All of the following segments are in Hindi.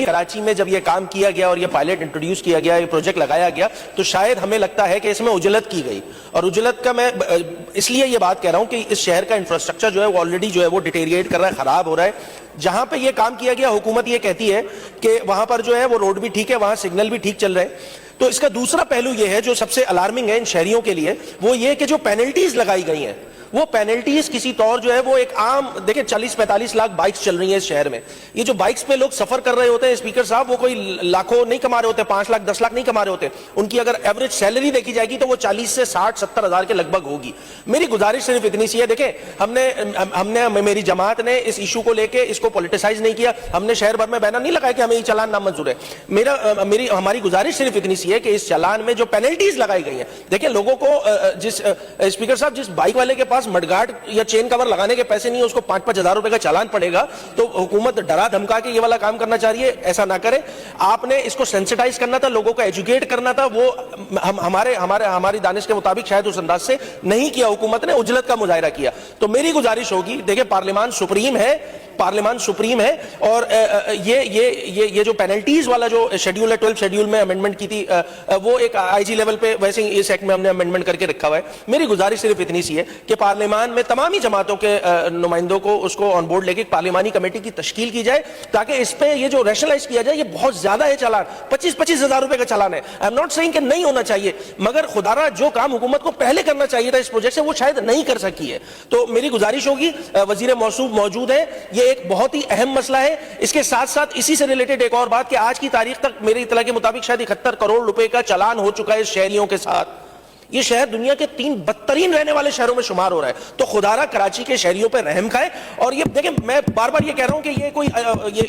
कराची में जब ये काम किया गया और ये पायलट इंट्रोड्यूस किया गया, ये प्रोजेक्ट लगाया गया, तो शायद हमें लगता है कि इसमें उजलत की गई। और उजलत का मैं इसलिए ये बात कह रहा हूं कि इस शहर का इंफ्रास्ट्रक्चर जो है वो ऑलरेडी जो है वो डिटेरिएट कर रहा है, खराब हो रहा है। जहां पे ये काम किया गया, हुकूमत ये कहती है कि वहां पर जो है वो रोड भी ठीक है, वहां सिग्नल भी ठीक चल रहे हैं। तो इसका दूसरा पहलू ये है जो सबसे अलार्मिंग है इन शहरियों के लिए, वो ये कि जो पेनल्टीज लगाई गई हैं, वो पेनल्टीज किसी तौर जो है वो एक आम, देखिए 40-45 लाख बाइक्स चल रही हैं इस शहर में। ये जो बाइक्स पे लोग सफर कर रहे होते हैं स्पीकर साहब, वो कोई लाखों नहीं कमा रहे होते, 5 लाख 10 लाख नहीं कमा रहे होते। उनकी अगर एवरेज सैलरी देखी जाएगी तो वो 40 से 60-70 हजार के लगभग होगी। मेरी गुजारिश सिर्फ इतनी सी है, देखें हमने मेरी जमात ने इस इशू को लेके इसको पॉलिटिसाइज नहीं किया, हमने शहर भर में बैनर नहीं लगाया कि हमें ये चालान नामंजूर है। हमारी गुजारिश सिर्फ इतनी सी है कि इस चालान में जो पेनल्टीज लगाई गई है, देखिए लोगों को जिस स्पीकर साहब जिस बाइक वाले के पास मडगार्ड या चेन कवर लगाने के पैसे नहीं है, उसको 5-5 हजार रुपए का चालान पड़ेगा, तो हुकूमत डरा धमका के ये वाला काम करना चाह रही है। ऐसा ना करे, आपने इसको सेंसिटाइज करना था, लोगों को एजुकेट करना था, वो हमारी दानिश के मुताबिक शायद उस अंदाज से नहीं किया, हुकूमत ने उजलत का मुजाहिरा किया। तो मेरी गुजारिश होगी, देखिए पार्लियामान सुप्रीम है, पार्लियामान सुप्रीम है, और ये जो पेनल्टीज वाला जो शेड्यूल है, 12 शेड्यूल में अमेंडमेंट की थी, वो एक आईजी लेवल पे वैसे ही इस एक्ट में हमने अमेंडमेंट करके रखा हुआ है। मेरी गुजारिश सिर्फ इतनी सी है कि पार्लियामान में तमाम ही जमातों के नुमाइंदों को उसको ऑन बोर्ड लेके पार्लियामानी कमेटी की तश्कील की जाए, ताकि इस पे ये जो रैशनलाइज किया जाए, ये बहुत ज्यादा है चालान, 25-25 हजार रुपए का चालान है। आई एम नॉट सेइंग कि नहीं होना चाहिए, मगर खुदारा जो काम हुकूमत को पहले करना चाहिए था इस प्रोजेक्ट से, वो शायद नहीं कर सकी है। तो मेरी गुजारिश होगी, वजीर मौसूफ मौजूद है, ये एक बहुत ही अहम मसला है। इसके साथ साथ इसी से रिलेटेड एक और बात कि आज की तारीख तक मेरी इत्तला के मुताबिक शायद 71 करोड़ रुपए का चालान हो चुका है इस शहरियों के साथ। ये शहर दुनिया के 3 बदतरीन रहने वाले शहरों में शुमार हो रहा है। तो खुदारा कराची के शहरियों पर रहम खाए। और ये देखें, मैं बार बार ये कह रहा हूं कि ये कोई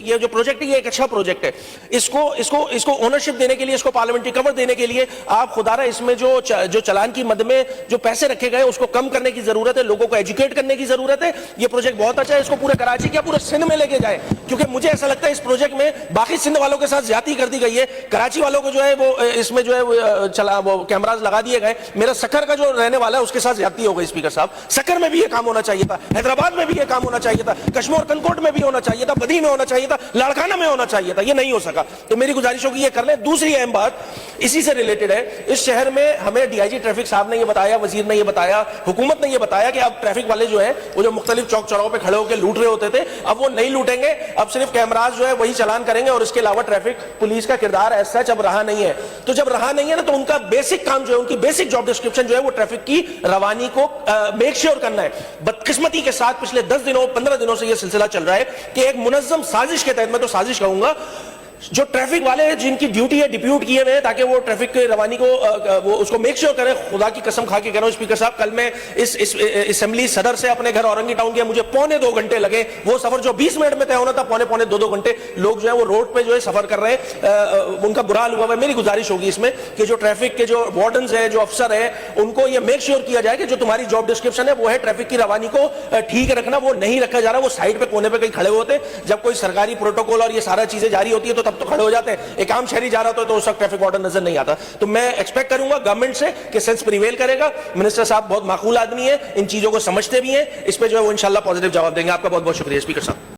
ये जो प्रोजेक्ट है, ये एक अच्छा प्रोजेक्ट है। इसको ओनरशिप देने के लिए, इसको पार्लियामेंट्री कवर देने के लिए आप खुदारा इसमें जो चलान की मद में जो पैसे रखे गए उसको कम करने की जरूरत है, लोगों को एजुकेट करने की जरूरत है। ये प्रोजेक्ट बहुत अच्छा है, इसको पूरे कराची क्या पूरे सिंध में लेके जाए, क्योंकि मुझे ऐसा लगता है इस प्रोजेक्ट में बाकी सिंध वालों के साथ ज्यादती कर दी गई है। कराची वालों को जो है वो इसमें जो है वो कैमराज लगा दिए गए। मेरा सकर का जो रहने वाला है उसके साथ ज्यादती हो गई स्पीकर साहब। सकर में भी ये काम होना चाहिए था, हैदराबाद में भी ये काम होना चाहिए था, कश्मीर कनकोट में भी होना चाहिए था, बदी में होना चाहिए था, लाड़काना में होना चाहिए था, ये नहीं हो सका। तो मेरी गुजारिश होगी ये कर लें। दूसरी अहम बात इसी से रिलेटेड है, इस शहर में हमें डीआईजी ट्रैफिक साहब ने ये बताया, वजीर ने ये बताया, हुकूमत ने ये बताया कि अब ट्रैफिक वाले जो है वो जो मुख्तलिफ चौक चौराहों पर खड़े होकर लूट रहे होते थे, अब वो नहीं लूटेंगे, अब सिर्फ कैमराज जो है वही चलान करेंगे, और इसके अलावा ट्रैफिक पुलिस का किरदार एज सच अब रहा नहीं है। तो जब रहा नहीं है ना, तो उनका बेसिक काम जो है, उनकी बेसिक जॉब डिस्क्रिप्शन जो है वो ट्रैफिक की रवानी को मेक श्योर करना है। बदकिस्मती के साथ पिछले 10 दिनों 15 दिनों से यह सिलसिला चल रहा है कि एक मुनज्जम साजिश के तहत, मैं तो साजिश कहूंगा, जो ट्रैफिक वाले जिनकी ड्यूटी है डिप्यूट किए हुए हैं ताकि वो ट्रैफिक की रवानी को वो उसको मेक श्योर करें। खुदा की कसम खा के कह रहा हूं स्पीकर साहब, कल मैं इस असेंबली सदर से अपने घर औरंगी टाउन गया, मुझे 1.25 घंटे लगे। वो सफर जो 20 मिनट में तय होना था, 1.25-2 घंटे लोग जो है वो रोड पे जो है सफर कर रहे हैं, उनका बुरा हाल हुआ है। मेरी गुजारिश होगी इसमें कि जो ट्रैफिक के जो वार्डन्स है, जो अफसर है, उनको ये मेक श्योर किया जाए कि जो तुम्हारी जॉब डिस्क्रिप्शन है वो है ट्रैफिक की रवानी को ठीक रखना, वो नहीं रखा जा रहा। वो साइड पे कोने पे कहीं खड़े होते, जब कोई सरकारी प्रोटोकॉल और ये सारा चीजें जारी होती है तो तब तो खड़े हो जाते हैं। एक आम शहरी जा रहा था तो उस वक्त ट्रैफिक वार्डन नजर नहीं आता। तो मैं एक्सपेक्ट करूंगा गवर्नमेंट से कि सेंस प्रिवेल करेगा। मिनिस्टर साहब बहुत माकूल आदमी है, इन चीजों को समझते भी हैं, इस पे जो है वो इंशाल्लाह पॉजिटिव जवाब देंगे। आपका बहुत बहुत शुक्रिया स्पीकर साहब।